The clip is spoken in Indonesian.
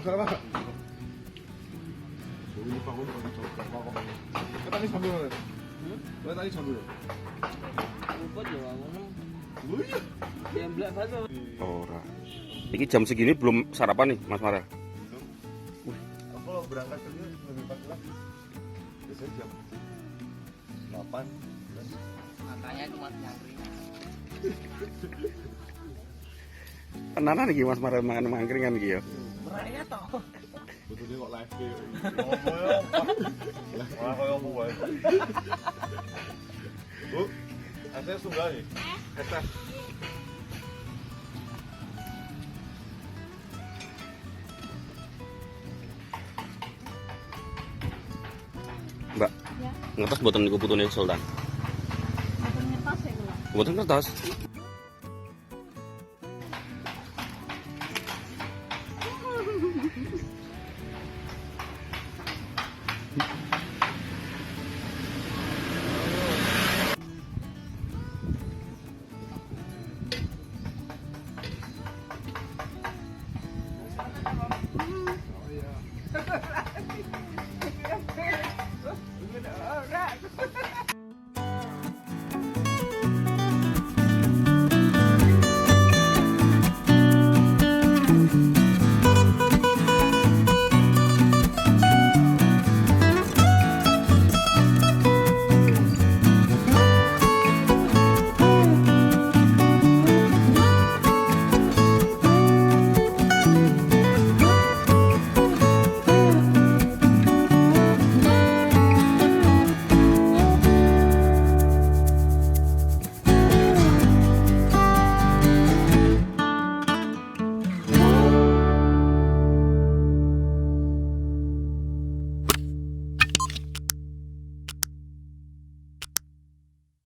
Kenapa? Ini lupa gue pakai coba kok. Tadi sambil. Tadi sambil. Lupa juga ngono. Lu iya. Yang belak baso. Ora. Iki jam segini belum sarapan nih, Mas Marel. Aku kalau berangkat kerja lebih pagi lah. Biasanya jam 8. Makanya cuma nyangkring. Tenanan iki Mas Marel mangan mangkringan iki ya. Meraya toh. Betulnya kok live ya. Wah, kayak apa wae. Bu, asnya tunggal nih. Eta. Mbak, Ya, ngetes boten niku putune Sultan. motornya tas ya kula. Boten kertas.